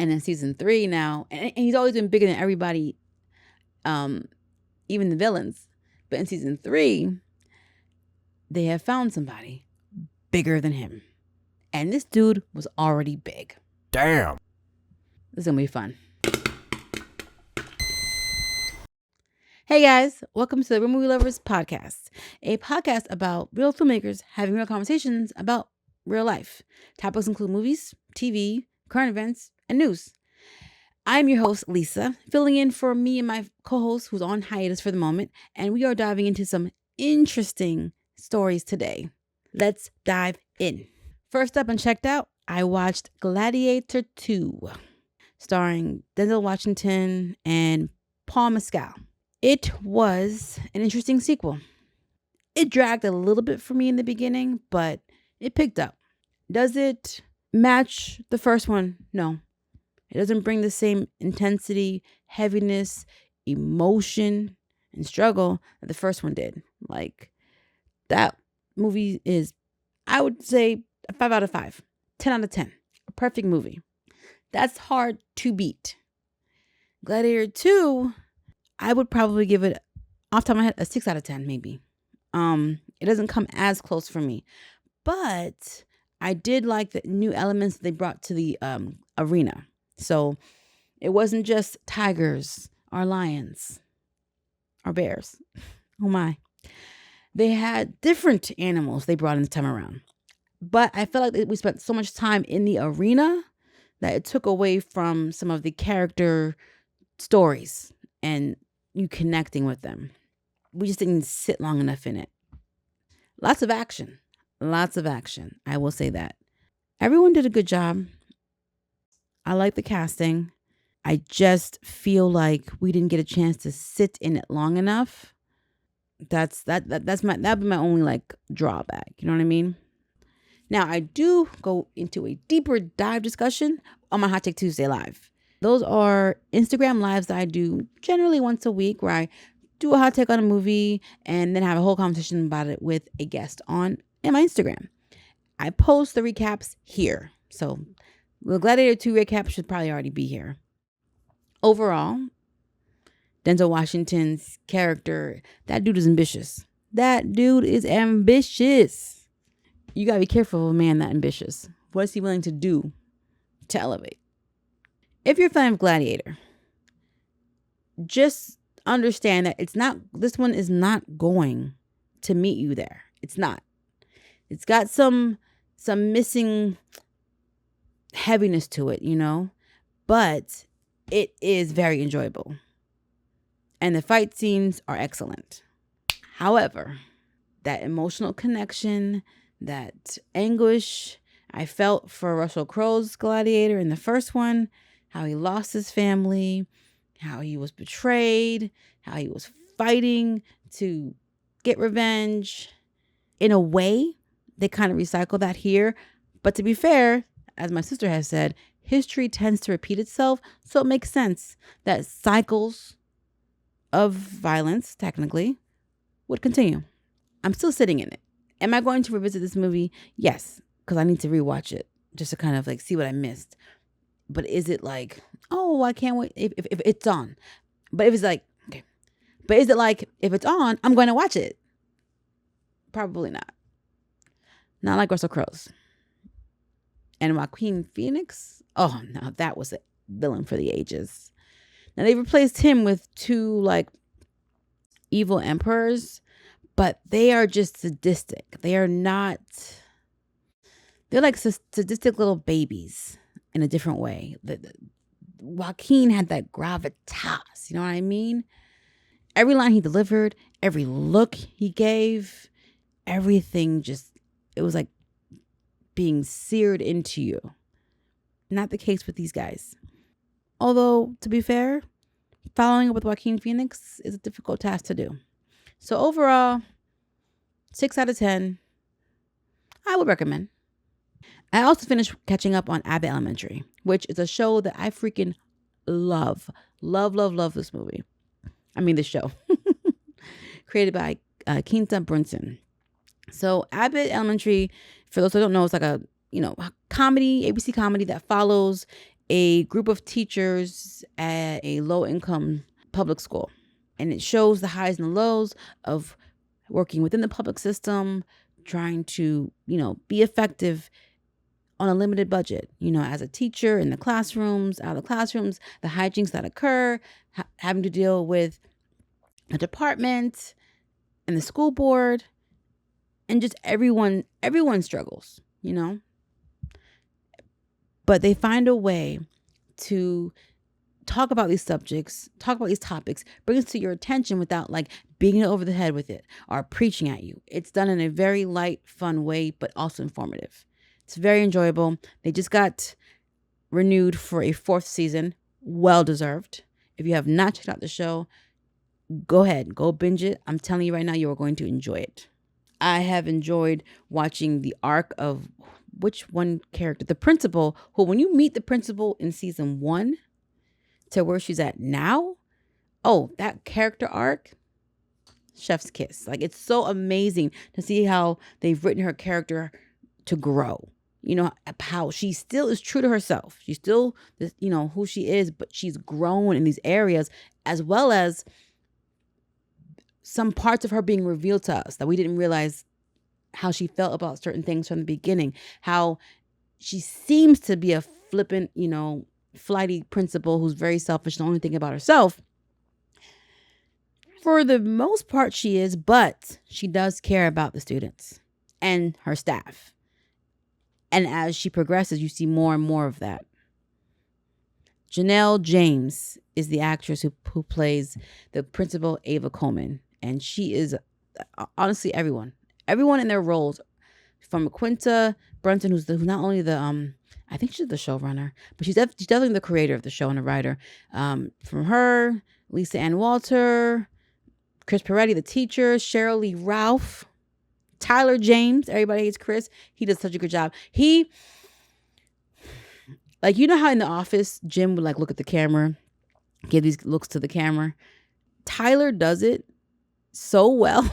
And in season 3 now, and he's always been bigger than everybody, even the villains. But in season 3, they have found somebody bigger than him. And this dude was already big. Damn. This is going to be fun. Hey guys, welcome to the Real Movie Lovers Podcast, a podcast about real filmmakers having real conversations about real life. Topics include movies, TV, current events, and news. I'm your host, Lisa, filling in for me and my co-host who's on hiatus for the moment, and we are diving into some interesting stories today. Let's dive in. First up and checked out, I watched Gladiator 2, starring Denzel Washington and Paul Mescal. It was an interesting sequel. It dragged a little bit for me in the beginning, but it picked up. Does it match the first one? No. It doesn't bring the same intensity, heaviness, emotion, and struggle that the first one did. Like, that movie is, I would say, a 5 out of 5, 10 out of 10. A perfect movie. That's hard to beat. Gladiator 2, I would probably give it, off the top of my head, a 6 out of 10 maybe. It doesn't come as close for me. But I did like the new elements they brought to the arena. So it wasn't just tigers or lions or bears. Oh my. They had different animals they brought in this time around. But I felt like we spent so much time in the arena that it took away from some of the character stories and you connecting with them. We just didn't sit long enough in it. Lots of action. I will say that. Everyone did a good job. I like the casting. I just feel like we didn't get a chance to sit in it long enough. That'd be my only like drawback. You know what I mean? Now I do go into a deeper dive discussion on my Hot Take Tuesday live. Those are Instagram lives that I do generally once a week where I do a hot take on a movie and then have a whole conversation about it with a guest in my Instagram. I post the recaps here. So the Gladiator 2 recap should probably already be here. Overall, Denzel Washington's character, that dude is ambitious. You gotta be careful of a man that ambitious. What is he willing to do to elevate? If you're a fan of Gladiator, just understand that this one is not going to meet you there. It's not. It's got some missing heaviness to it, you know, but it is very enjoyable. And the fight scenes are excellent. However, that emotional connection, that anguish I felt for Russell Crowe's Gladiator in the first one, how he lost his family, how he was betrayed, how he was fighting to get revenge. In a way, they kind of recycle that here. But to be fair, as my sister has said, history tends to repeat itself. So it makes sense that cycles of violence, technically, would continue. I'm still sitting in it. Am I going to revisit this movie? Yes, because I need to rewatch it just to kind of like see what I missed. But is it like, oh, I can't wait if it's on? But if it's like, okay. But is it like, if it's on, I'm going to watch it? Probably not. Not like Russell Crowe's. And Joaquin Phoenix? Oh, no, that was a villain for the ages. Now, they replaced him with 2, like, evil emperors, but they are just sadistic. They are not... They're like sadistic little babies in a different way. Joaquin had that gravitas, you know what I mean? Every line he delivered, every look he gave, everything just, it was like being seared into you. Not the case with these guys. Although, to be fair, following up with Joaquin Phoenix is a difficult task to do. So overall, 6 out of 10, I would recommend. I also finished catching up on Abbott Elementary, which is a show that I freaking love. Love this movie. I mean, this show. Created by Quinta Brunson. So Abbott Elementary, for those who don't know, it's like a comedy, ABC comedy that follows a group of teachers at a low-income public school. And it shows the highs and the lows of working within the public system, trying to, be effective on a limited budget, as a teacher in the classrooms, out of the classrooms, the hijinks that occur, having to deal with a department and the school board, and just everyone struggles, But they find a way to talk about these subjects, talk about these topics, bring it to your attention without beating it over the head with it or preaching at you. It's done in a very light, fun way, but also informative. It's very enjoyable. They just got renewed for a 4th season. Well deserved. If you have not checked out the show, go ahead, go binge it. I'm telling you right now, you are going to enjoy it. I have enjoyed watching the arc of which one character, the principal, who when you meet the principal in season 1 to where she's at now, that character arc, chef's kiss. It's so amazing to see how they've written her character to grow. How she still is true to herself. She's still, who she is, but she's grown in these areas, as well as some parts of her being revealed to us that we didn't realize how she felt about certain things from the beginning. How she seems to be a flippant, flighty principal who's very selfish and only thinking about herself. For the most part, she is, but she does care about the students and her staff. And as she progresses, you see more and more of that. Janelle James is the actress who plays the principal, Ava Coleman. And she is, honestly, everyone in their roles, from Quinta Brunson, who's not only the, I think she's the showrunner, but she's definitely the creator of the show and a writer. From her, Lisa Ann Walter, Chris Peretti, the teacher, Cheryl Lee Ralph, Tyler James, everybody hates Chris. He does such a good job. He, how in The Office, Jim would look at the camera, give these looks to the camera. Tyler does it so well.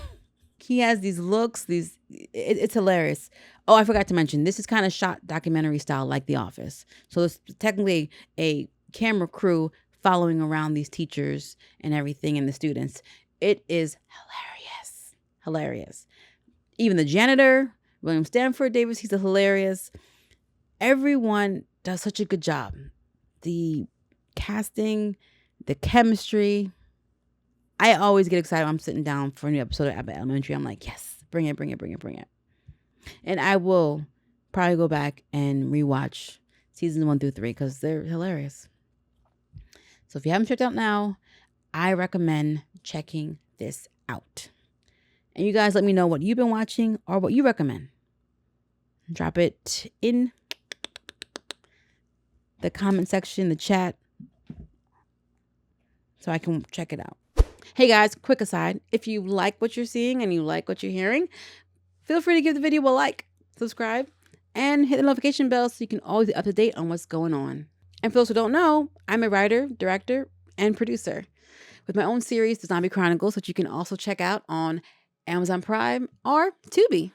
He has these looks, it's hilarious. Oh, I forgot to mention, this is kind of shot documentary style like The Office. So it's technically a camera crew following around these teachers and everything and the students. It is hilarious. Even the janitor, William Stanford Davis, he's hilarious. Everyone does such a good job. The casting, the chemistry. I always get excited when I'm sitting down for a new episode of Abbott Elementary. I'm like, yes, bring it. And I will probably go back and rewatch seasons 1 through 3 because they're hilarious. So if you haven't checked out now, I recommend checking this out. And you guys let me know what you've been watching or what you recommend. Drop it in the comment section, the chat, so I can check it out. Hey guys, quick aside. If you like what you're seeing and you like what you're hearing, feel free to give the video a like, subscribe, and hit the notification bell so you can always be up to date on what's going on. And for those who don't know, I'm a writer, director, and producer with my own series, The Zombie Chronicles, which you can also check out on Amazon Prime or Tubi.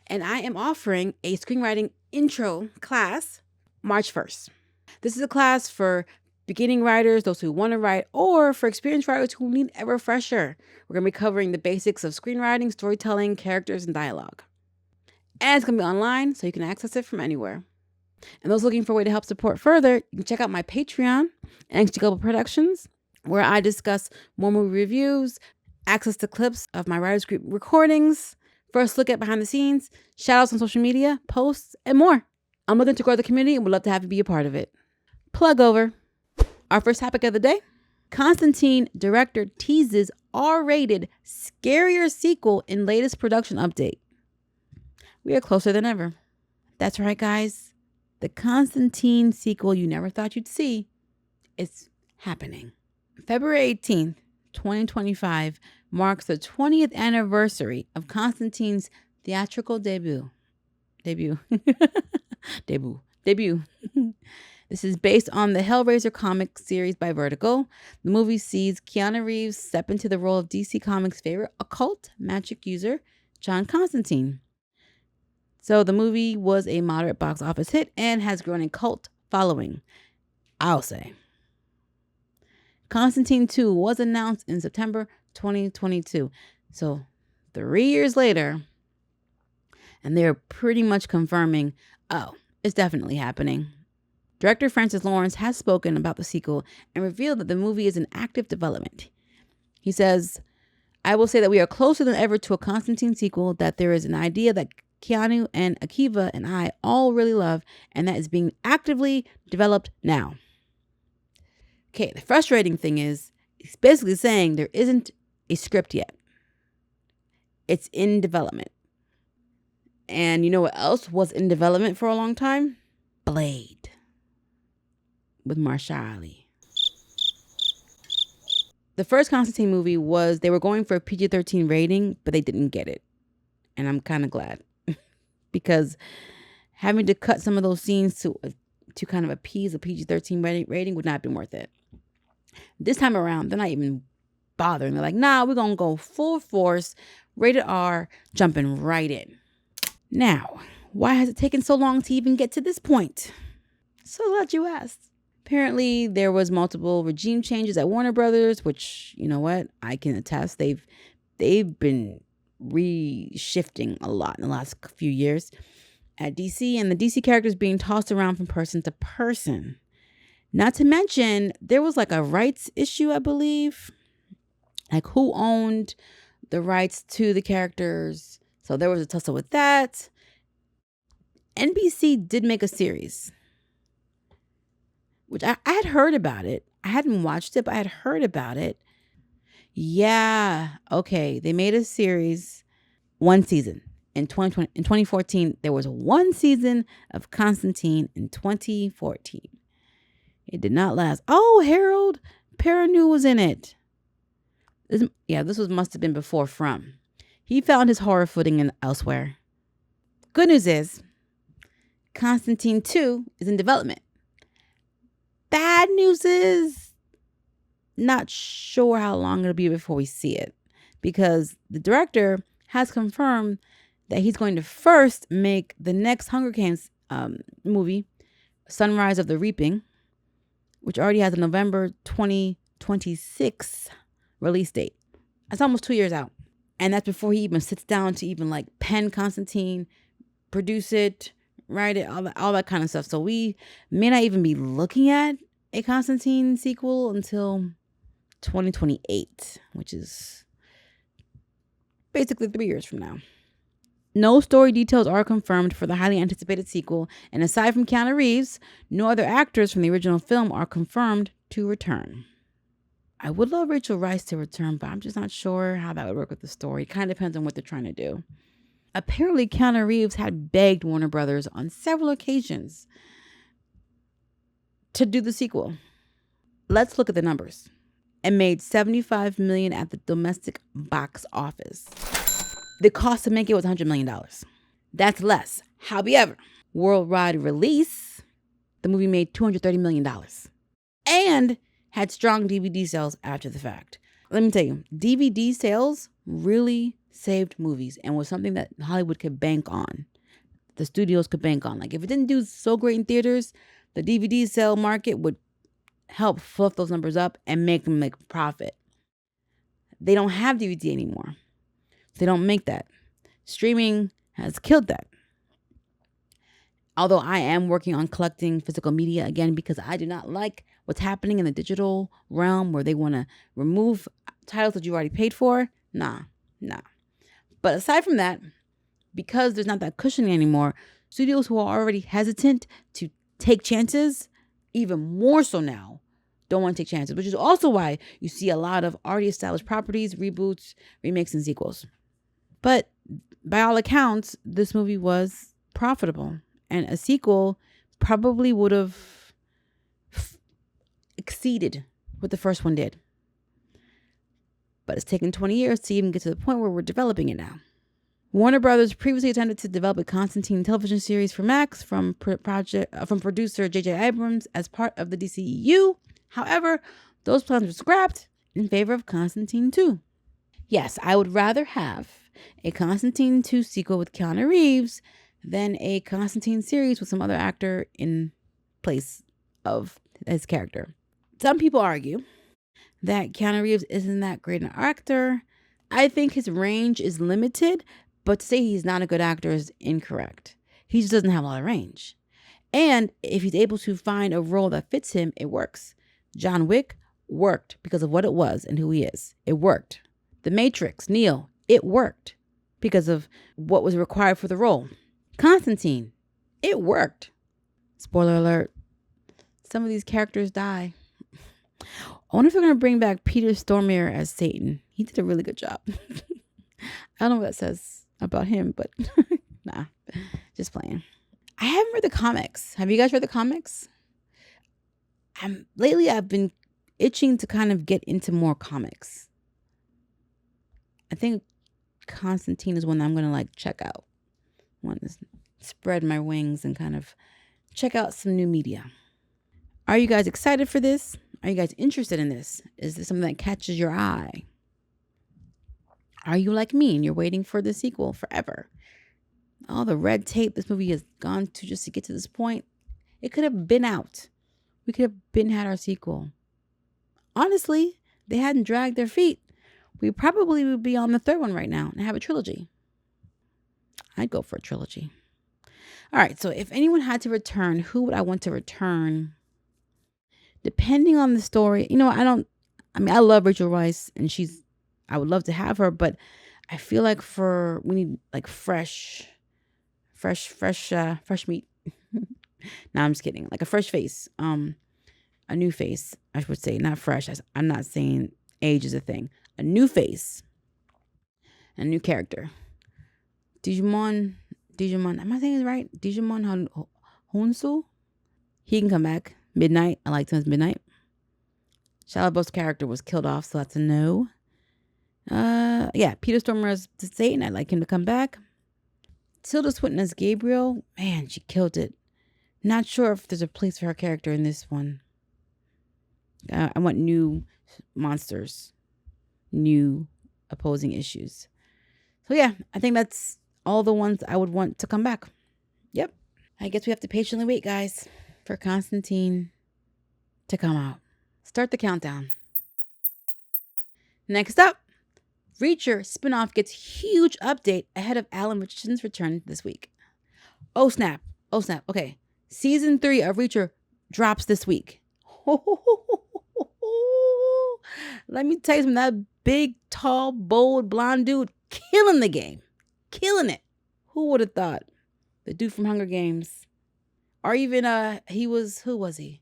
And I am offering a screenwriting intro class March 1st. This is a class for beginning writers, those who want to write, or for experienced writers who need a refresher. We're going to be covering the basics of screenwriting, storytelling, characters, and dialogue. And it's going to be online, so you can access it from anywhere. And those looking for a way to help support further, you can check out my Patreon, NXG Global Productions, where I discuss more movie reviews, access to clips of my writers group recordings, first look at behind the scenes, shout outs on social media, posts, and more. I'm looking to grow the community and would love to have you be a part of it. Plug over. Our first topic of the day, Constantine director teases R-rated Scarier sequel in latest production update. We are closer than ever. That's right, guys. The Constantine sequel you never thought you'd see is happening. February 18th, 2025 marks the 20th anniversary of Constantine's theatrical debut. This is based on the Hellraiser comic series by Vertigo. The movie sees Keanu Reeves step into the role of DC Comics' favorite occult magic user, John Constantine. So the movie was a moderate box office hit and has grown a cult following. I'll say. Constantine 2 was announced in September 2022. So 3 years later, and they're pretty much confirming, oh, it's definitely happening. Director Francis Lawrence has spoken about the sequel and revealed that the movie is in active development. He says, I will say that we are closer than ever to a Constantine sequel, that there is an idea that Keanu and Akiva and I all really love, and that is being actively developed now. Okay, the frustrating thing is, he's basically saying there isn't a script yet. It's in development. And you know what else was in development for a long time? Blade. With Mahershala Ali. The first Constantine movie was, they were going for a PG-13 rating, but they didn't get it. And I'm kind of glad. Because having to cut some of those scenes to kind of appease a PG-13 rating would not have been worth it. This time around, they're not even bothering. They're like, nah, we're going to go full force, rated R, jumping right in. Now, why has it taken so long to even get to this point? So glad you asked. Apparently, there was multiple regime changes at Warner Brothers, which, you know what, I can attest. They've been reshifting a lot in the last few years at DC, and the DC characters being tossed around from person to person. Not to mention, there was like a rights issue, I believe. Like, who owned the rights to the characters? So there was a tussle with that. NBC did make a series, which I had heard about it. I hadn't watched it, but I had heard about it. Yeah, okay. They made a series, one season. In 2014, there was one season of Constantine in 2014. It did not last. Oh, Harold Perrineau was in it. This must have been before From. He found his horror footing elsewhere. Good news is, Constantine 2 is in development. Bad news is, not sure how long it'll be before we see it, because the director has confirmed that he's going to first make the next Hunger Games movie, Sunrise of the Reaping, which already has a November 2026 release date. That's almost 2 years out. And that's before he even sits down to even like pen Constantine, produce it, write it, all that kind of stuff. So we may not even be looking at a Constantine sequel until 2028, which is basically 3 years from now. No story details are confirmed for the highly anticipated sequel, and aside from Keanu Reeves, no other actors from the original film are confirmed to return. I would love Rachel Weisz to return, but I'm just not sure how that would work with the story. It kind of depends on what they're trying to do. Apparently, Keanu Reeves had begged Warner Brothers on several occasions to do the sequel. Let's look at the numbers. It made $75 million at the domestic box office. The cost to make it was $100 million. That's less. However, worldwide release, the movie made $230 million and had strong DVD sales after the fact. Let me tell you, DVD sales really saved movies and was something that Hollywood could bank on. The studios could bank on. Like, if it didn't do so great in theaters, the DVD sale market would help fluff those numbers up and make them make profit. They don't have DVD anymore. They don't make that. Streaming has killed that. Although I am working on collecting physical media again, because I do not like what's happening in the digital realm where they want to remove titles that you already paid for. Nah. But aside from that, because there's not that cushioning anymore, studios who are already hesitant to take chances, even more so now, don't want to take chances, which is also why you see a lot of already established properties, reboots, remakes, and sequels. But by all accounts, this movie was profitable, and a sequel probably would have exceeded what the first one did. But it's taken 20 years to even get to the point where we're developing it now. Warner Brothers previously attempted to develop a Constantine television series for Max from producer J.J. Abrams as part of the DCEU. However, those plans were scrapped in favor of Constantine 2. Yes, I would rather have a Constantine 2 sequel with Keanu Reeves than a Constantine series with some other actor in place of his character. Some people argue that Keanu Reeves isn't that great an actor. I think his range is limited, but to say he's not a good actor is incorrect. He just doesn't have a lot of range. And if he's able to find a role that fits him, it works. John Wick worked because of what it was and who he is. It worked. The Matrix, Neo, it worked because of what was required for the role. Constantine, it worked. Spoiler alert, some of these characters die. I wonder if they're going to bring back Peter Stormare as Satan. He did a really good job. I don't know what that says about him, but nah, just playing. I haven't read the comics. Have you guys read the comics? Lately, I've been itching to kind of get into more comics. I think Constantine is one that I'm going to like check out. I want to spread my wings and kind of check out some new media. Are you guys excited for this? Are you guys interested in this? Is this something that catches your eye? Are you like me and you're waiting for the sequel forever? All the red tape this movie has gone to just to get to this point. It could have been out. We could have been had our sequel. Honestly, they hadn't dragged their feet. We probably would be on the third one right now and have a trilogy. I'd go for a trilogy. All right, so if anyone had to return, who would I want to return? Depending on the story, I love Rachel Weisz and I would love to have her, but I feel like we need like fresh meat. No, I'm just kidding. Like a fresh face, a new face, I would say, not fresh. I'm not saying age is a thing. A new face, a new character. Digimon, am I saying it right? Digimon Honsu? He can come back. Midnight, I liked him as Midnight. Shia LaBeouf's character was killed off, so that's a no. Peter Stormare as Satan, I'd like him to come back. Tilda Swinton as Gabriel, man, she killed it. Not sure if there's a place for her character in this one. I want new monsters, new opposing issues. So yeah, I think that's all the ones I would want to come back. Yep. I guess we have to patiently wait, guys, for Constantine to come out. Start the countdown. Next up, Reacher spinoff gets huge update ahead of Alan Ritchson's return this week. Oh snap. Okay. Season 3 of Reacher drops this week. Let me tell you something. That big, tall, bold, blonde dude killing the game. Killing it. Who would have thought? The dude from Hunger Games. Or even, who was he?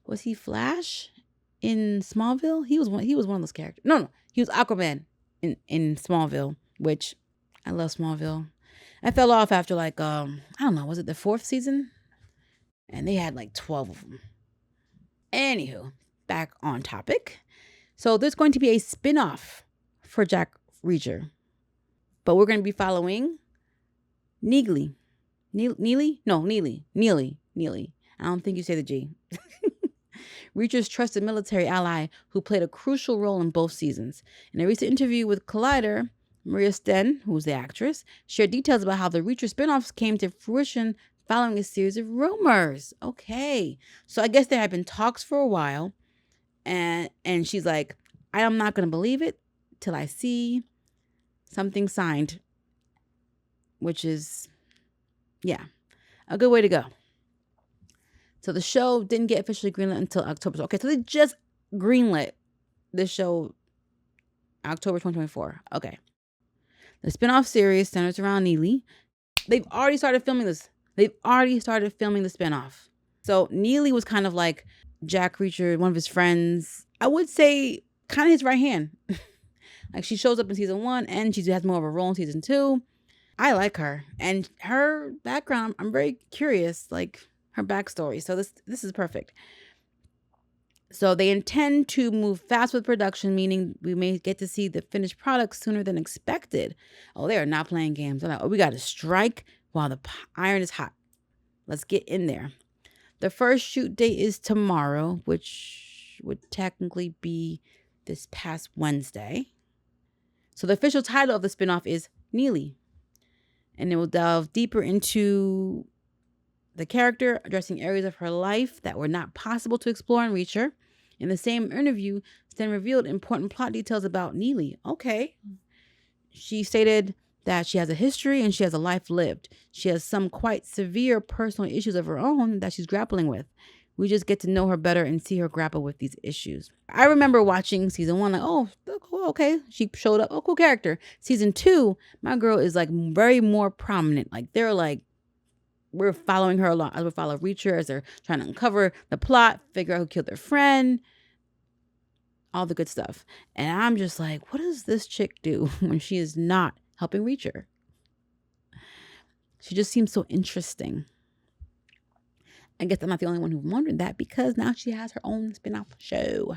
Was he Flash in Smallville? He was one of those characters. No. He was Aquaman in Smallville, which I love Smallville. I fell off after I don't know, was it the 4th season? And they had 12 of them. Anywho, back on topic. So there's going to be a spin-off for Jack Reacher. But we're going to be following Neely. Neely. I don't think you say the G. Reacher's trusted military ally who played a crucial role in both seasons. In a recent interview with Collider, Maria Sten, who's the actress, shared details about how the Reacher spinoffs came to fruition following a series of rumors. Okay. So I guess there had been talks for a while. And she's like, I am not going to believe it till I see something signed. Which is, a good way to go. So the show didn't get officially greenlit until October. Okay, so they just greenlit this show October 2024. Okay. The spinoff series centers around Neely. They've already started filming this. The spinoff. So Neely was kind of like Jack Reacher, one of his friends. I would say kind of his right hand. She shows up in season 1 and she has more of a role in season 2. I like her. And her background, I'm very curious, her backstory. So this is perfect. So they intend to move fast with production, meaning we may get to see the finished product sooner than expected. Oh, they are not playing games. They're like, we got to strike while the iron is hot. Let's get in there. The first shoot date is tomorrow, which would technically be this past Wednesday. So the official title of the spinoff is Neely. And it will delve deeper into the character addressing areas of her life that were not possible to explore in Reacher. In the same interview, Sten revealed important plot details about Neely. Okay. She stated that she has a history and she has a life lived. She has some quite severe personal issues of her own that she's grappling with. We just get to know her better and see her grapple with these issues. I remember watching season 1, like, oh, okay. She showed up. Oh, cool character. Season 2, my girl is like very more prominent. Like they're like, we're following her along as we follow Reacher as they're trying to uncover the plot, figure out who killed their friend, all the good stuff. And I'm just like, what does this chick do when she is not helping Reacher? She just seems so interesting. I guess I'm not the only one who wondered that, because now she has her own spin-off show.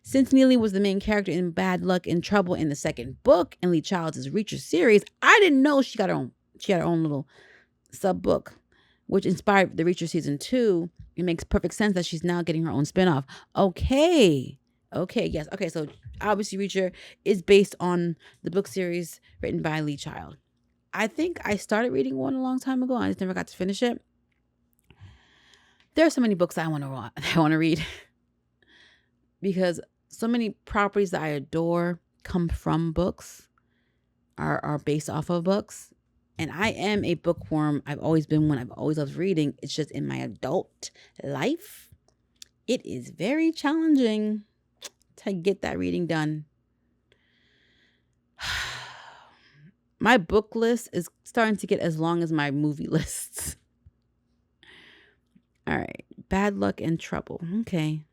Since Neely was the main character in Bad Luck and Trouble in the second book in Lee Childs' Reacher series, I didn't know she had her own little sub book, which inspired the Reacher season 2. It makes perfect sense that she's now getting her own spin-off. Okay, yes. Okay, so obviously Reacher is based on the book series written by Lee Child. I think I started reading one a long time ago. I just never got to finish it. There are so many books I want to read because so many properties that I adore come from books, are based off of books. And I am a bookworm. I've always been one. I've always loved reading. It's just in my adult life, it is very challenging to get that reading done. My book list is starting to get as long as my movie lists. All right. Bad Luck and Trouble. Okay.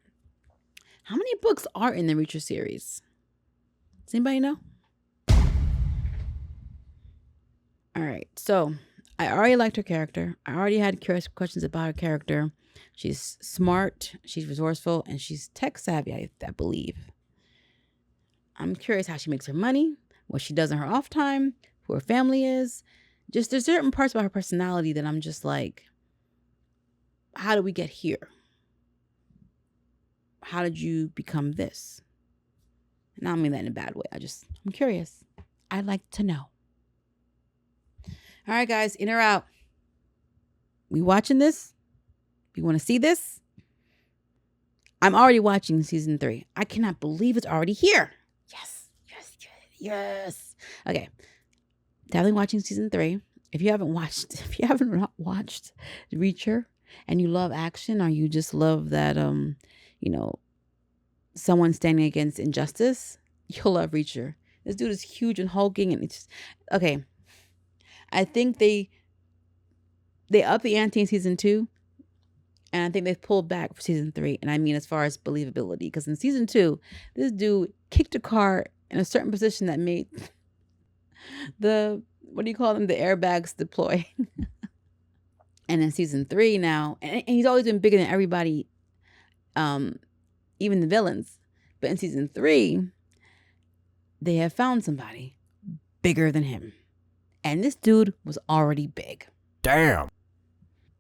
How many books are in the Reacher series? Does anybody know? All right. So I already liked her character. I already had curious questions about her character. She's smart. She's resourceful. And she's tech savvy, I believe. I'm curious how she makes her money, what she does in her off time, who her family is. Just there's certain parts about her personality that I'm just like, how did we get here? How did you become this? And I don't mean that in a bad way. I'm curious. I'd like to know. All right, guys, in or out? We watching this? You want to see this? I'm already watching season 3. I cannot believe it's already here. Yes. Okay. Definitely watching season 3. If you haven't watched Reacher and you love action, or you just love that, someone standing against injustice, you'll love Reacher. This dude is huge and hulking, and it's just, okay. I think they upped the ante in season 2, and I think they've pulled back for season 3. And I mean, as far as believability, because in season 2, this dude kicked a car in a certain position that made the airbags deploy. And in season 3 now, and he's always been bigger than everybody, even the villains. But in season 3, they have found somebody bigger than him. And this dude was already big. Damn.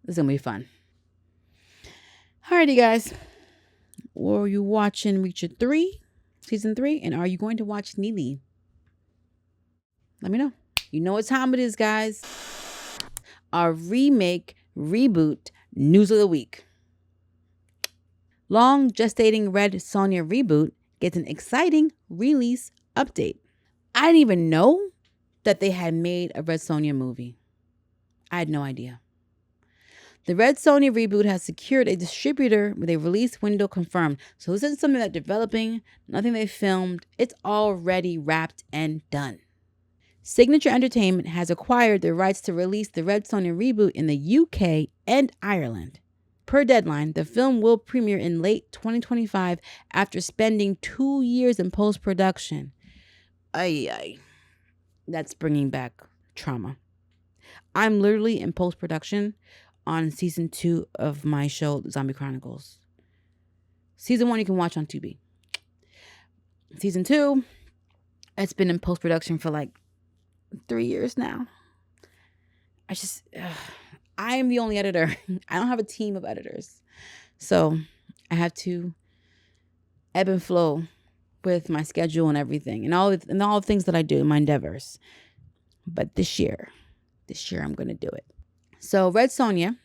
This is going to be fun. Alrighty, guys. Were you watching Reacher 3, season 3? And are you going to watch Neely? Let me know. You know what time it is, guys. Our remake, reboot, news of the week. Long gestating Red Sonja reboot gets an exciting release update. I didn't even know that they had made a Red Sonja movie. I had no idea. The Red Sonja reboot has secured a distributor with a release window confirmed. So this isn't something that's developing, nothing they filmed. It's already wrapped and done. Signature Entertainment has acquired the rights to release the Red Sonja reboot in the UK and Ireland. Per deadline, the film will premiere in late 2025 after spending 2 years in post-production. Ay. That's bringing back trauma. I'm literally in post-production on season 2 of my show, Zombie Chronicles. Season 1 you can watch on Tubi. Season 2, it's been in post-production for like 3 years now. I am the only editor. I don't have a team of editors. So I have to ebb and flow with my schedule and everything and all the things that I do in my endeavors. But this year I'm going to do it. So Red Sonja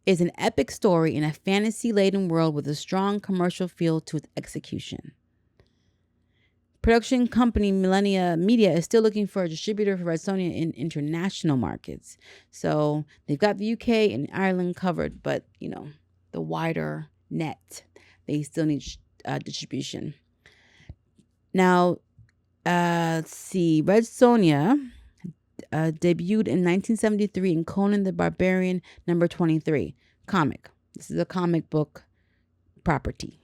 is an epic story in a fantasy-laden world with a strong commercial feel to its execution. Production company Millennia Media is still looking for a distributor for Red Sonja in international markets. So they've got the UK and Ireland covered, but the wider net, they still need distribution. Now, let's see. Red Sonja debuted in 1973 in Conan the Barbarian number 23 comic. This is a comic book property.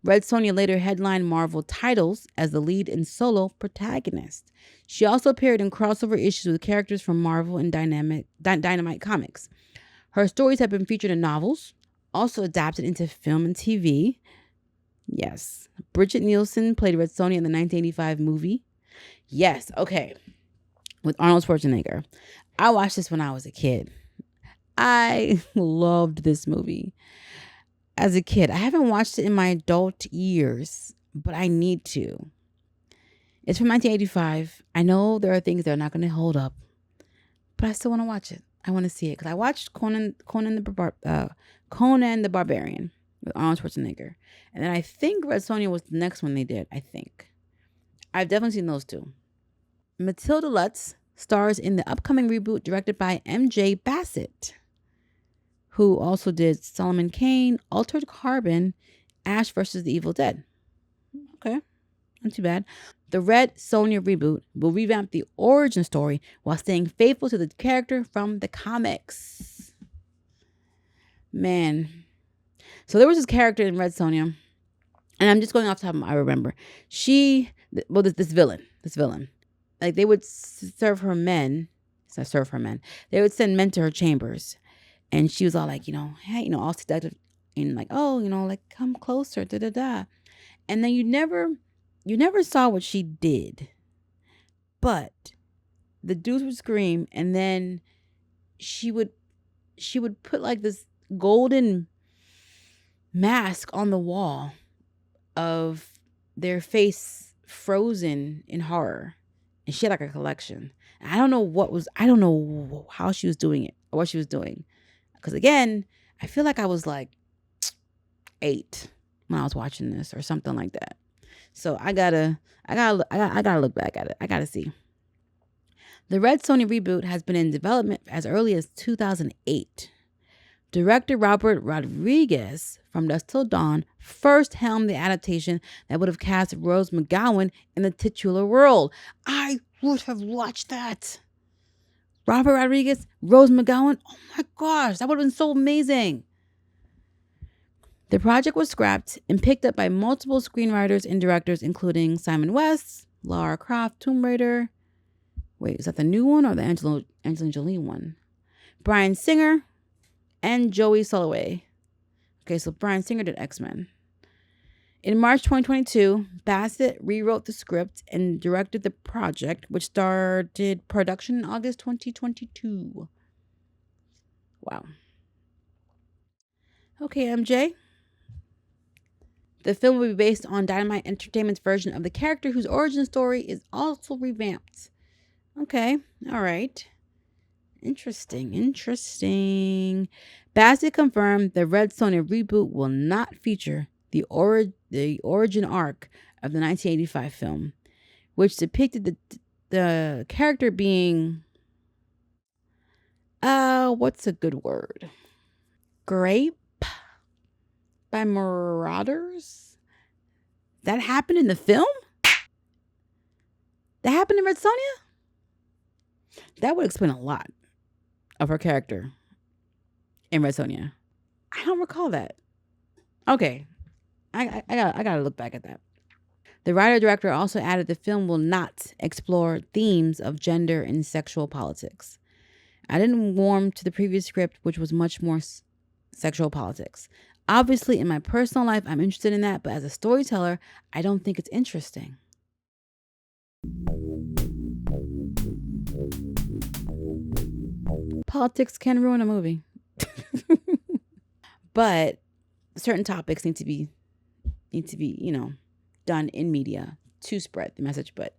Red Sonja later headlined Marvel titles as the lead and solo protagonist. She also appeared in crossover issues with characters from Marvel and Dynamite Comics. Her stories have been featured in novels, also adapted into film and TV. Yes. Bridget Nielsen played Red Sonja in the 1985 movie. Yes, okay. With Arnold Schwarzenegger. I watched this when I was a kid. I loved this movie. As a kid, I haven't watched it in my adult years, but I need to. It's from 1985. I know there are things that are not going to hold up, but I still want to watch it. I want to see it because I watched Conan the Barbarian with Arnold Schwarzenegger, and then I think Red Sonja was the next one they did. I think I've definitely seen those two. Matilda Lutz stars in the upcoming reboot directed by MJ Bassett, who also did Solomon Kane, Altered Carbon, Ash vs. the Evil Dead. Okay, not too bad. The Red Sonja reboot will revamp the origin story while staying faithful to the character from the comics. Man. So there was this character in Red Sonja, and I'm just going off the top of my, I remember. This villain. Like, they would serve her men. They would send men to her chambers. And she was all like, hey, all seductive and like, oh, like, come closer, da-da-da. And then you never saw what she did. But the dudes would scream, and then she would put like this golden mask on the wall of their face frozen in horror. And she had like a collection. I don't know how she was doing it or what she was doing. Because again, I feel like I was like 8 when I was watching this or something like that. So I gotta look back at it. I gotta see. The Red Sonja reboot has been in development as early as 2008. Director Robert Rodriguez from Dusk Till Dawn first helmed the adaptation that would have cast Rose McGowan in the titular role. I would have watched that. Robert Rodriguez, Rose McGowan. Oh my gosh, that would have been so amazing. The project was scrapped and picked up by multiple screenwriters and directors, including Simon West, Lara Croft, Tomb Raider. Wait, is that the new one or the Angelina Jolie one? Bryan Singer and Joey Soloway. Okay, so Bryan Singer did X-Men. In March 2022, Bassett rewrote the script and directed the project, which started production in August 2022. Wow. Okay, MJ. The film will be based on Dynamite Entertainment's version of the character, whose origin story is also revamped. Okay, all right. Interesting. Bassett confirmed the Red Sonja reboot will not feature the origin arc of the 1985 film, which depicted the character being, what's a good word? Grape by marauders? That happened in the film? That happened in Red Sonja? That would explain a lot of her character in Red Sonja. I don't recall that. Okay. I gotta look back at that. The writer-director also added the film will not explore themes of gender and sexual politics. I didn't warm to the previous script, which was much more sexual politics. Obviously, in my personal life, I'm interested in that, but as a storyteller, I don't think it's interesting. Politics can ruin a movie. But certain topics need to be, done in media to spread the message. But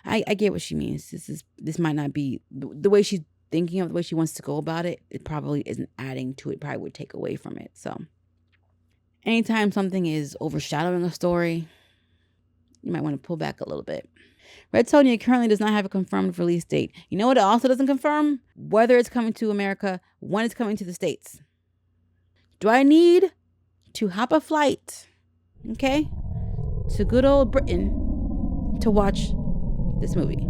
I get what she means. This might not be the way she's thinking of the way she wants to go about it, it probably isn't adding to it. Probably would take away from it. So anytime something is overshadowing a story, you might want to pull back a little bit. Red Sonja currently does not have a confirmed release date. You know what it also doesn't confirm? Whether it's coming to America, when it's coming to the States. Do I need to hop a flight, okay, to good old Britain to watch this movie?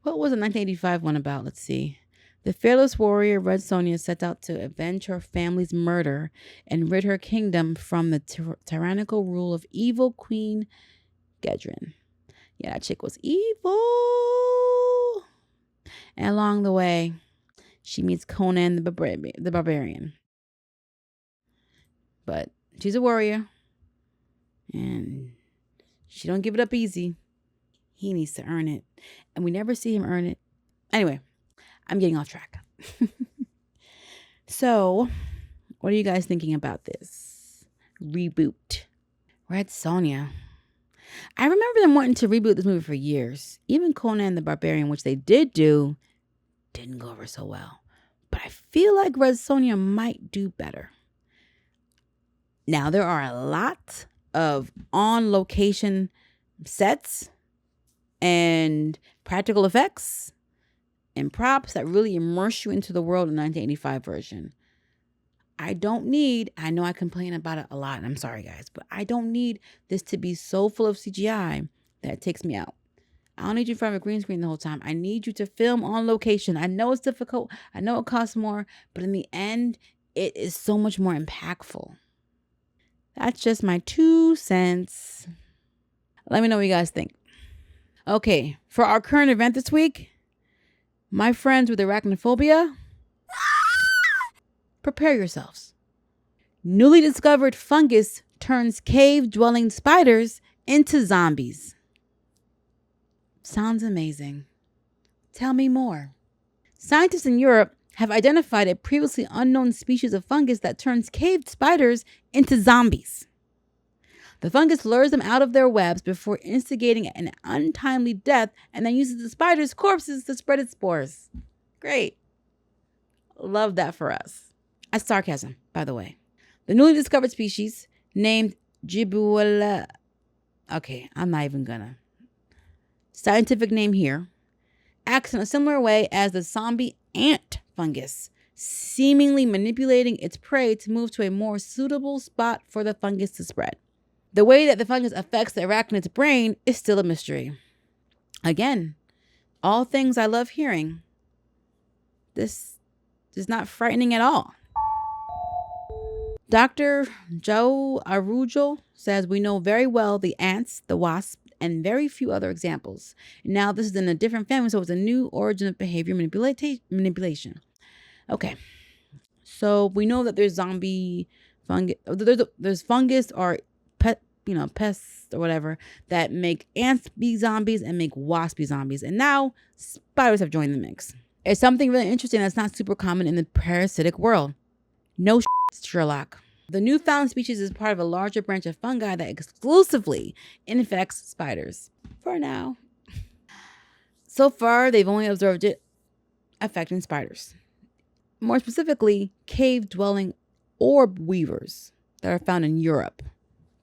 What was the 1985 one about? Let's see. The fearless warrior Red Sonja sets out to avenge her family's murder and rid her kingdom from the tyrannical rule of evil Queen Gedrin. Yeah, that chick was evil. And along the way, she meets Conan the Barbarian. But she's a warrior. And she don't give it up easy. He needs to earn it. And we never see him earn it. Anyway, I'm getting off track. So, what are you guys thinking about this reboot? Red Sonja. I remember them wanting to reboot this movie for years. Even Conan the Barbarian, which they did do, didn't go over so well. But I feel like Red Sonja might do better. Now, there are a lot of on-location sets and practical effects and props that really immerse you into the world in the 1985 version. I know I complain about it a lot, and I'm sorry guys, but I don't need this to be so full of CGI that it takes me out. I don't need you in front of a green screen the whole time. I need you to film on location. I know it's difficult. I know it costs more, but in the end, it is so much more impactful. That's just my 2 cents. Let me know what you guys think. Okay, for our current event this week, my friends with arachnophobia, prepare yourselves. Newly discovered fungus turns cave-dwelling spiders into zombies. Sounds amazing. Tell me more. Scientists in Europe have identified a previously unknown species of fungus that turns cave spiders into zombies. The fungus lures them out of their webs before instigating an untimely death and then uses the spiders' corpses to spread its spores. Great. Love that for us. That's sarcasm, by the way. The newly discovered species, named Gibbola. Okay, I'm not even gonna. Scientific name here. Acts in a similar way as the zombie ant fungus, seemingly manipulating its prey to move to a more suitable spot for the fungus to spread. The way that the fungus affects the arachnid's brain is still a mystery. Again, all things I love hearing. This is not frightening at all. Dr. Joe Arujal says we know very well the ants, the wasps, and very few other examples. Now this is in a different family, so it's a new origin of behavior manipulation. Okay, so we know that there's zombie fungus. There's fungus or pests or whatever that make ants be zombies and make wasps be zombies, and now spiders have joined the mix. It's something really interesting that's not super common in the parasitic world. No Sherlock. The newfound species is part of a larger branch of fungi that exclusively infects spiders. For now. So far, they've only observed it affecting spiders. More specifically, cave-dwelling orb weavers that are found in Europe.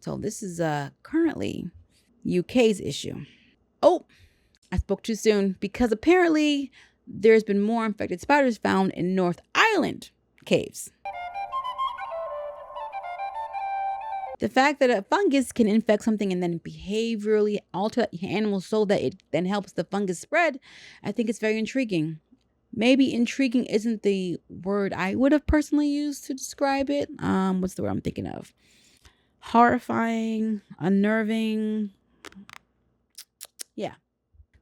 So this is currently UK's issue. Oh, I spoke too soon because apparently there's been more infected spiders found in North Ireland caves. The fact that a fungus can infect something and then behaviorally alter the animal so that it then helps the fungus spread, I think it's very intriguing. Maybe intriguing isn't the word I would have personally used to describe it. What's the word I'm thinking of? Horrifying, unnerving. Yeah.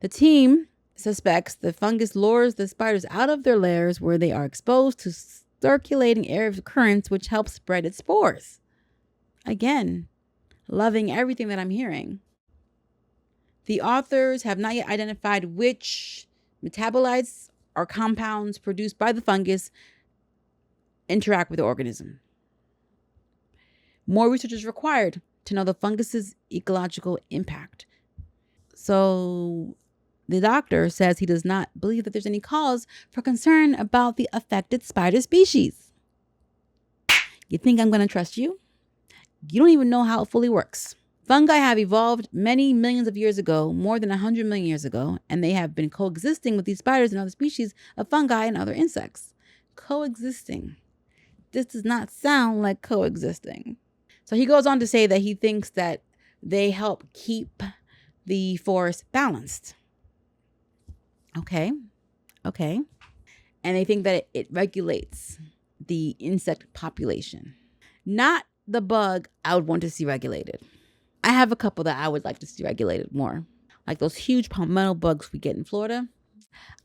The team suspects the fungus lures the spiders out of their lairs where they are exposed to circulating air currents, which help spread its spores. Again, loving everything that I'm hearing. The authors have not yet identified which metabolites or compounds produced by the fungus interact with the organism. More research is required to know the fungus's ecological impact. So The doctor says he does not believe that there's any cause for concern about the affected spider species. You think I'm going to trust you? You don't even know how it fully works. Fungi have evolved many millions of years ago, more than 100 million years ago, and they have been coexisting with these spiders and other species of fungi and other insects. Coexisting. This does not sound like coexisting. So he goes on to say that he thinks that they help keep the forest balanced. Okay. And they think that it regulates the insect population. Not the bug I would want to see regulated. I have a couple that I would like to see regulated more. Like those huge palmetto bugs we get in Florida.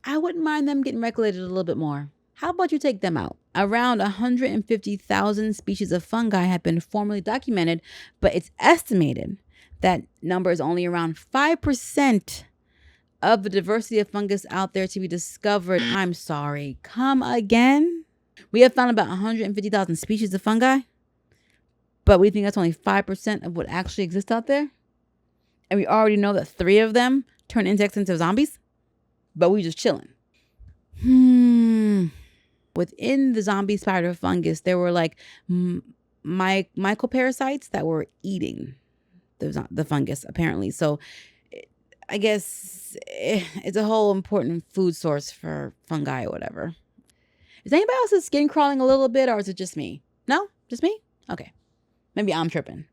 I wouldn't mind them getting regulated a little bit more. How about you take them out? Around 150,000 species of fungi have been formally documented, but it's estimated that number is only around 5% of the diversity of fungus out there to be discovered. I'm sorry. Come again? We have found about 150,000 species of fungi, but we think that's only 5% of what actually exists out there. And we already know that 3 of them turn insects into zombies, but we just chilling. Within the zombie spider fungus, there were like mycoparasites that were eating the fungus, apparently. So I guess it's a whole important food source for fungi or whatever. Is anybody else's skin crawling a little bit, or is it just me? No? Just me? Okay. Maybe I'm tripping.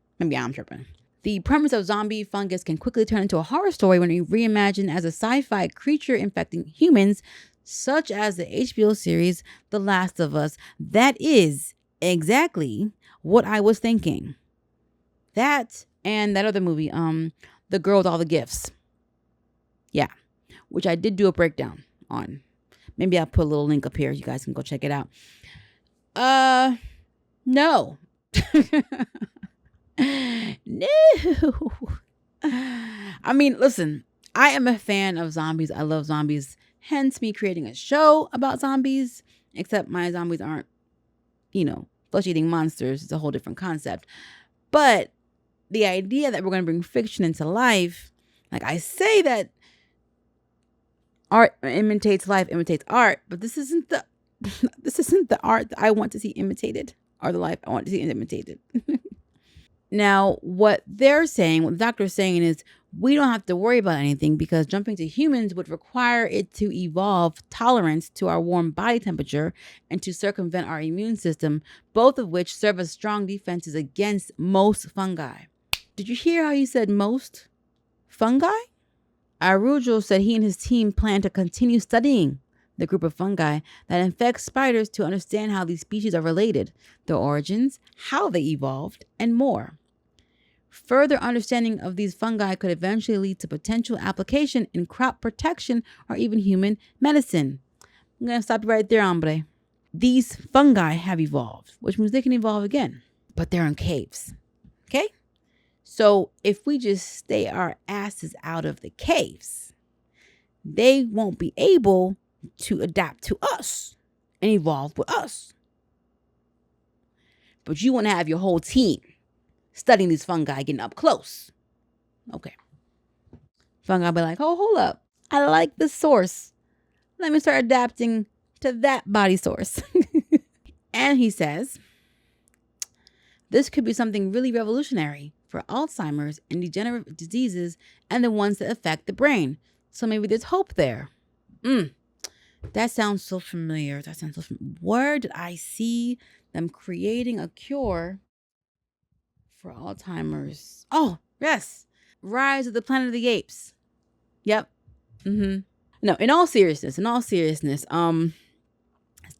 The premise of zombie fungus can quickly turn into a horror story when you reimagine as a sci-fi creature infecting humans, such as the HBO series The Last of Us. That is exactly what I was thinking. That and that other movie, The Girl with All the Gifts. Yeah, which I did do a breakdown on. Maybe I'll put a little link up here. You guys can go check it out. No. No. I mean, listen, I am a fan of zombies. I love zombies. Hence me creating a show about zombies, except my zombies aren't, flesh-eating monsters. It's a whole different concept. But the idea that we're going to bring fiction into life, like I say that art imitates life, imitates art, but this isn't the art that I want to see imitated, or the life I want to see imitated. Now, what the doctor is saying is we don't have to worry about anything because jumping to humans would require it to evolve tolerance to our warm body temperature and to circumvent our immune system, both of which serve as strong defenses against most fungi. Did you hear how he said most fungi? Arujo said he and his team plan to continue studying the group of fungi that infect spiders to understand how these species are related, their origins, how they evolved, and more. Further understanding of these fungi could eventually lead to potential application in crop protection or even human medicine. I'm going to stop you right there, hombre. These fungi have evolved, which means they can evolve again, but they're in caves. Okay? So if we just stay our asses out of the caves, they won't be able to adapt to us and evolve with us. But you want to have your whole team studying these fungi, getting up close. Okay. Fungi be like, oh, hold up. I like this source. Let me start adapting to that body source. And he says, this could be something really revolutionary for Alzheimer's and degenerative diseases and the ones that affect the brain. So maybe there's hope there. That sounds so familiar. Where did I see them creating a cure for Alzheimer's? Oh, yes. Rise of the Planet of the Apes. Yep. No, in all seriousness,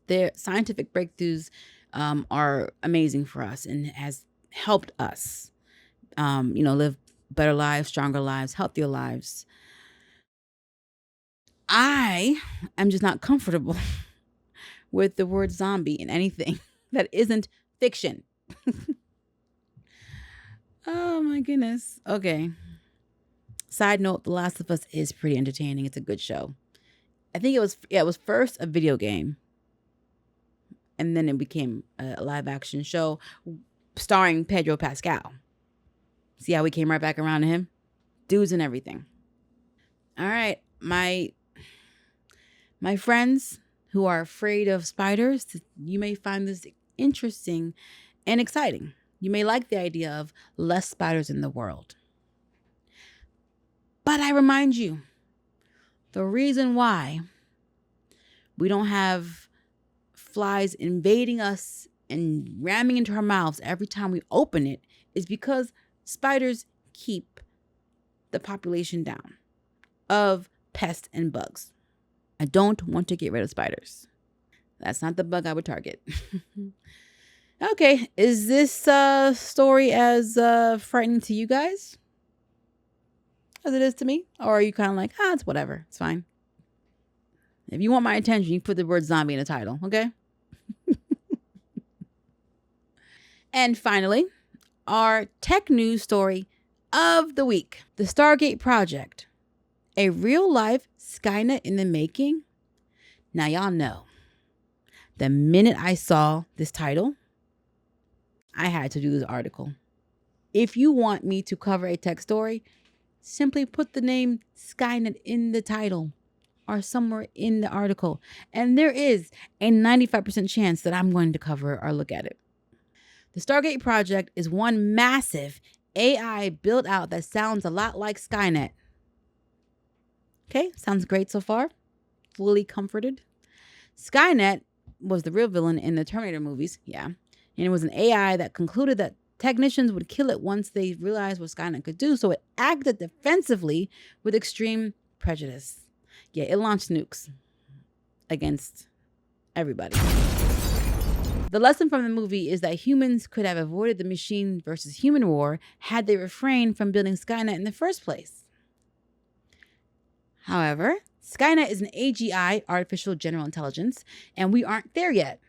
their scientific breakthroughs are amazing for us and has helped us, live better lives, stronger lives, healthier lives. I am just not comfortable with the word zombie in anything that isn't fiction. Oh my goodness. Okay. Side note, The Last of Us is pretty entertaining. It's a good show. I think it was first a video game. And then it became a live action show starring Pedro Pascal. See how we came right back around to him? Dudes and everything. All right. my friends who are afraid of spiders, you may find this interesting and exciting. You may like the idea of less spiders in the world. But I remind you, the reason why we don't have flies invading us and ramming into our mouths every time we open it is because spiders keep the population down of pests and bugs. I don't want to get rid of spiders. That's not the bug I would target. Okay, is this story as frightening to you guys as it is to me? Or are you kind of like, it's whatever, it's fine? If you want my attention, you put the word zombie in the title, okay? And finally, our tech news story of the week. The Stargate Project, a real-life Skynet in the making. Now, y'all know, the minute I saw this title, I had to do this article. If you want me to cover a tech story, simply put the name Skynet in the title or somewhere in the article. And there is a 95% chance that I'm going to cover or look at it. The Stargate Project is one massive AI build out that sounds a lot like Skynet. Okay, sounds great so far. Fully comforted. Skynet was the real villain in the Terminator movies, yeah. And it was an AI that concluded that technicians would kill it once they realized what Skynet could do, so it acted defensively with extreme prejudice. Yeah, it launched nukes against everybody. The lesson from the movie is that humans could have avoided the machine versus human war had they refrained from building Skynet in the first place. However, Skynet is an AGI, artificial general intelligence, and we aren't there yet.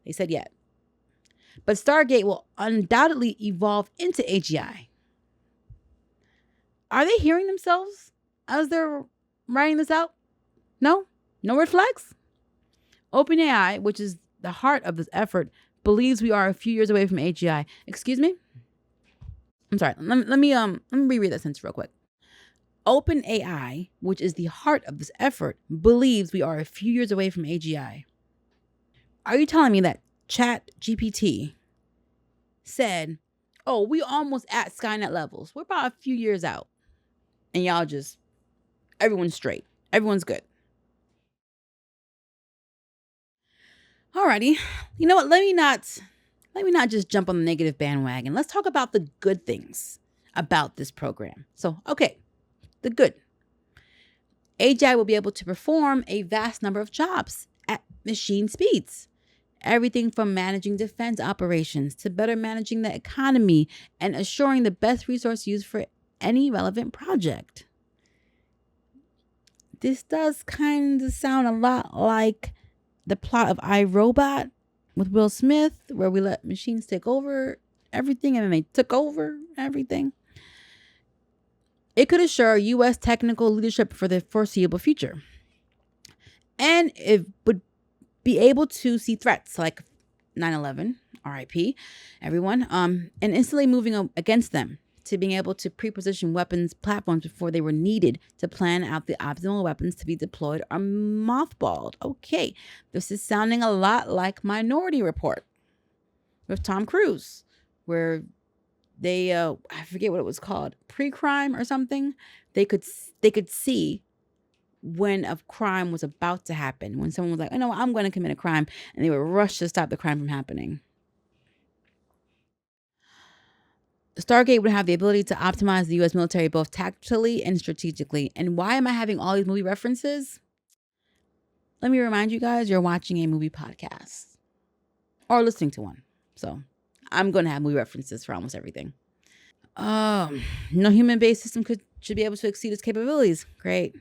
They said yet. But Stargate will undoubtedly evolve into AGI. Are they hearing themselves as they're writing this out? No? No red flags? OpenAI, which is the heart of this effort, believes we are a few years away from AGI. Excuse me? I'm sorry. Let me reread that sentence real quick. OpenAI, which is the heart of this effort, believes we are a few years away from AGI. Are you telling me that ChatGPT said, oh, we almost at Skynet levels. We're about a few years out. And y'all just, everyone's straight. Everyone's good. Alrighty. You know what? Let me not just jump on the negative bandwagon. Let's talk about the good things about this program. So, okay, the good. AGI will be able to perform a vast number of jobs at machine speeds. Everything from managing defense operations to better managing the economy and assuring the best resource use for any relevant project. This does kind of sound a lot like the plot of iRobot with Will Smith, where we let machines take over everything and then they took over everything. It could assure U.S. technical leadership for the foreseeable future. And it would be able to see threats like 9/11, RIP, everyone, and instantly moving against them, to being able to pre-position weapons platforms before they were needed to plan out the optimal weapons to be deployed or mothballed. Okay, this is sounding a lot like Minority Report with Tom Cruise, where they, I forget what it was called, pre-crime or something. They could see when a crime was about to happen, when someone was like, I'm going to commit a crime, and they would rush to stop the crime from happening. Stargate would have the ability to optimize the U.S. military both tactically and strategically. And why am I having all these movie references? Let me remind you guys, you're watching a movie podcast or listening to one. So I'm going to have movie references for almost everything. No human-based system should be able to exceed its capabilities. Great.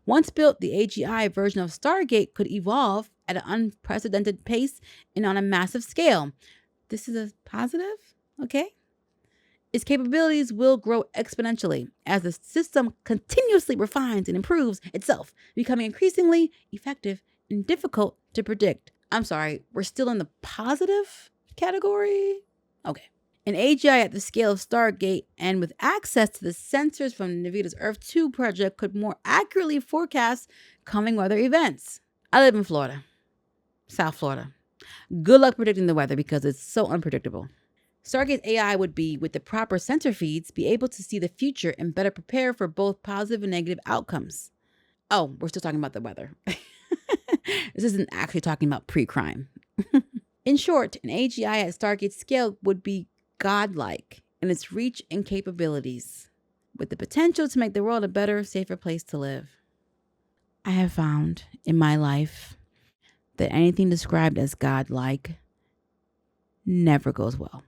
Once built, the AGI version of Stargate could evolve at an unprecedented pace and on a massive scale. This is a positive, okay? Its capabilities will grow exponentially as the system continuously refines and improves itself, becoming increasingly effective and difficult to predict. I'm sorry, we're still in the positive category? Okay. An AGI at the scale of Stargate and with access to the sensors from NVIDIA's Earth 2 project could more accurately forecast coming weather events. I live in Florida, South Florida. Good luck predicting the weather because it's so unpredictable. Stargate's AI would be, with the proper sensor feeds, be able to see the future and better prepare for both positive and negative outcomes. Oh, we're still talking about the weather. This isn't actually talking about pre-crime. In short, an AGI at Stargate's scale would be godlike in its reach and capabilities, with the potential to make the world a better, safer place to live. I have found in my life that anything described as godlike never goes well.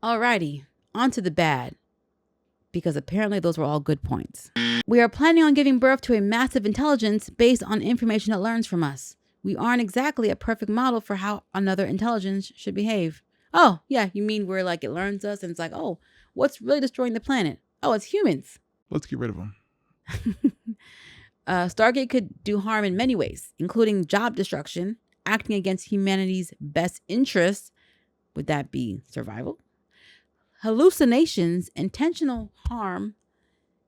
Alrighty, on to the bad, because apparently those were all good points. We are planning on giving birth to a massive intelligence based on information it learns from us. We aren't exactly a perfect model for how another intelligence should behave. Oh, yeah, you mean where like it learns us and it's like, oh, what's really destroying the planet? Oh, it's humans. Let's get rid of them. Stargate could do harm in many ways, including job destruction, acting against humanity's best interests. Would that be survival? Hallucinations, intentional harm,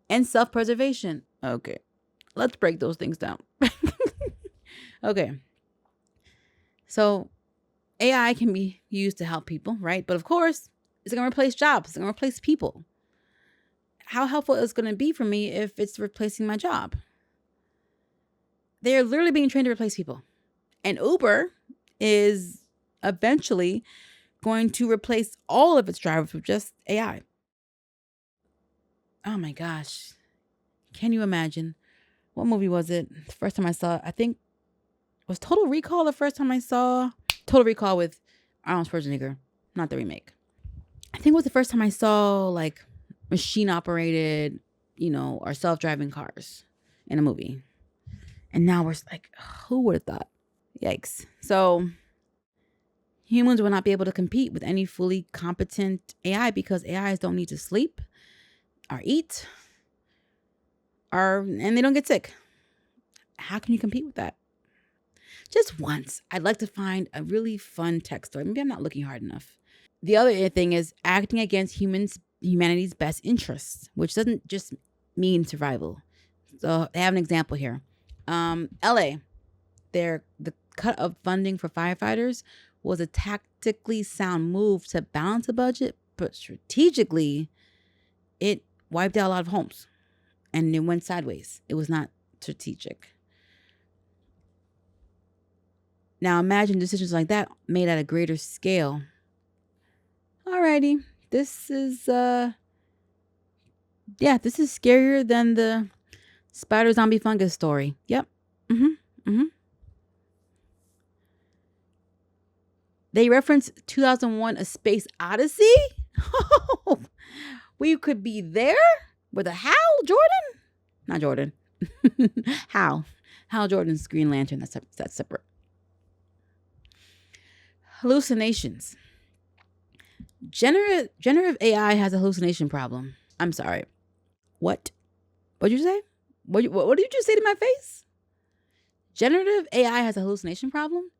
and self-preservation. Okay, let's break those things down. Okay. So AI can be used to help people, right? But of course, it's going to replace jobs. It's going to replace people. How helpful is it going to be for me if it's replacing my job? They're literally being trained to replace people. And Uber is eventually going to replace all of its drivers with just AI. Oh my gosh. Can you imagine? What movie was it? The first time I saw it, I think, was Total Recall the first time I saw Total Recall with Arnold Schwarzenegger, not the remake. I think it was the first time I saw like machine operated, or self-driving cars in a movie. And now we're like, who would have thought? Yikes. So humans will not be able to compete with any fully competent AI because AIs don't need to sleep or eat and they don't get sick. How can you compete with that? Just once, I'd like to find a really fun tech story. Maybe I'm not looking hard enough. The other thing is acting against humanity's best interests, which doesn't just mean survival. So they have an example here. LA, the cut of funding for firefighters was a tactically sound move to balance the budget, but strategically, it wiped out a lot of homes and it went sideways. It was not strategic. Now imagine decisions like that made at a greater scale. Alrighty, this is scarier than the spider zombie fungus story. Yep. They reference 2001: A Space Odyssey. We could be there with a Hal Jordan, not Jordan. Hal Jordan's Green Lantern. That's separate. Hallucinations. Generative AI has a hallucination problem. I'm sorry. What? What'd you say? What did you just say to my face? Generative AI has a hallucination problem.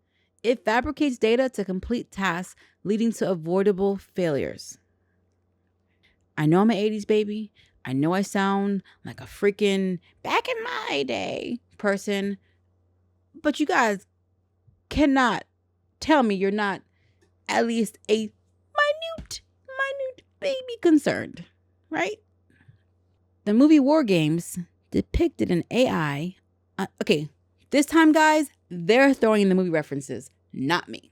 It fabricates data to complete tasks, leading to avoidable failures. I know I'm an 80s baby. I know I sound like a freaking back in my day person. But you guys cannot tell me you're not at least a minute baby concerned, right? The movie War Games depicted an AI. Okay, this time, guys, they're throwing in the movie references, not me.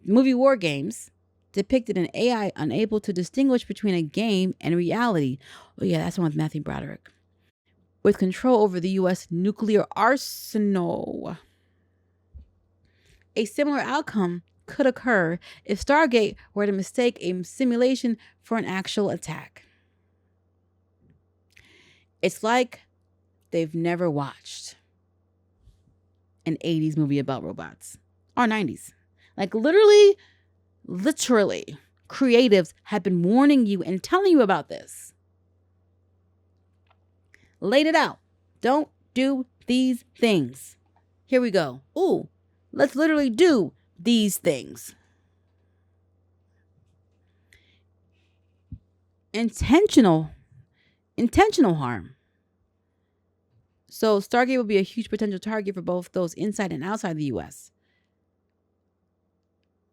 The movie War Games depicted an AI unable to distinguish between a game and reality. Oh yeah, that's the one with Matthew Broderick. With control over the U.S. nuclear arsenal. A similar outcome could occur if Stargate were to mistake a simulation for an actual attack. It's like they've never watched an 80s movie about robots or 90s. Like literally, creatives have been warning you and telling you about this. Laid it out. Don't do these things. Here we go. Ooh, let's literally do these things. intentional harm. So Stargate will be a huge potential target for both those inside and outside the U.S.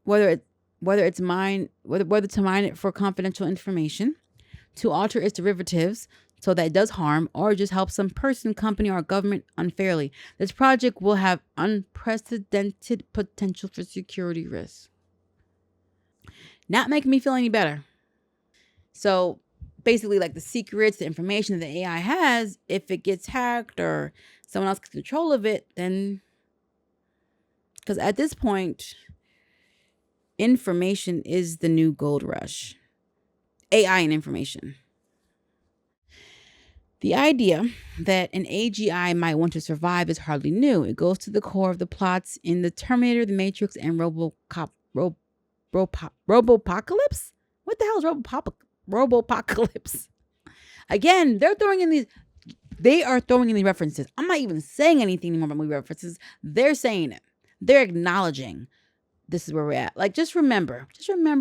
Whether to mine it for confidential information, to alter its derivatives so that it does harm, or just help some person, company, or government unfairly. This project will have unprecedented potential for security risks. Not making me feel any better. So basically, like the secrets, the information that the AI has, if it gets hacked or someone else gets control of it, then, because at this point, information is the new gold rush. AI and information. The idea that an AGI might want to survive is hardly new. It goes to the core of the plots in The Terminator, The Matrix, and RoboCop. Robopocalypse? What the hell is Robopocalypse? Again, they are throwing in these references. I'm not even saying anything anymore about movie references. They're saying it. They're acknowledging this is where we're at. Like, just remember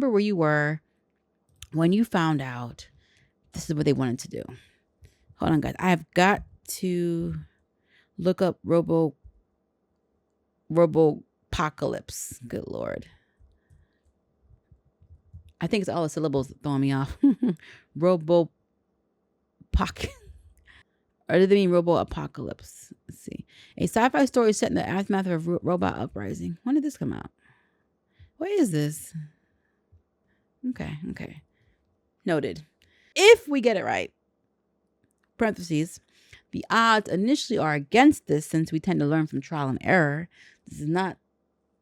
where you were when you found out this is what they wanted to do. Hold on, guys. I have got to look up Robopocalypse. Good Lord. I think it's all the syllables throwing me off. Robopoc. Or did they mean Robo-apocalypse? Let's see. A sci-fi story set in the aftermath of a robot uprising. When did this come out? What is this? Okay. Noted. If we get it right, parentheses, the odds initially are against this since we tend to learn from trial and error. This is not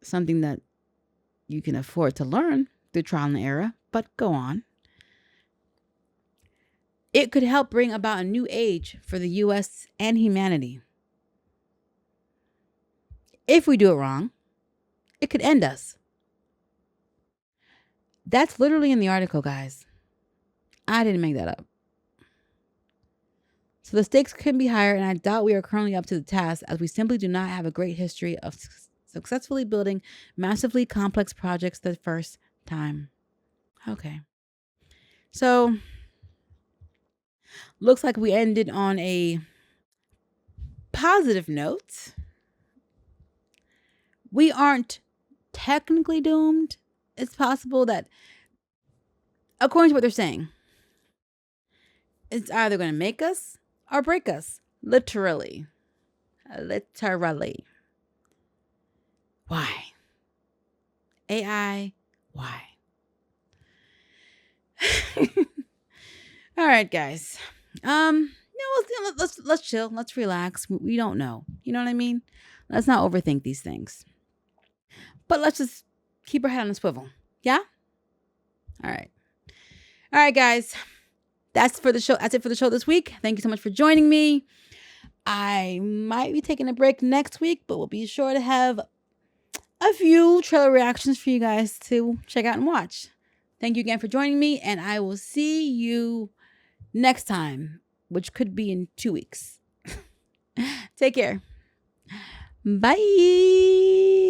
something that you can afford to learn through trial and error, but go on. It could help bring about a new age for the U.S. and humanity. If we do it wrong, it could end us. That's literally in the article, guys. I didn't make that up. So the stakes can be higher, and I doubt we are currently up to the task, as we simply do not have a great history of successfully building massively complex projects the first time. Okay. So, looks like we ended on a positive note. We aren't technically doomed. It's possible that, according to what they're saying, it's either going to make us or break us. Literally. Why? AI, why? All right, guys. Let's chill. Let's relax. We don't know. You know what I mean? Let's not overthink these things. But let's just keep our head on a swivel. Yeah? All right, guys. That's for the show. That's it for the show this week. Thank you so much for joining me. I might be taking a break next week, but we'll be sure to have a few trailer reactions for you guys to check out and watch. Thank you again for joining me, and I will see you next time, which could be in 2 weeks. Take care. Bye.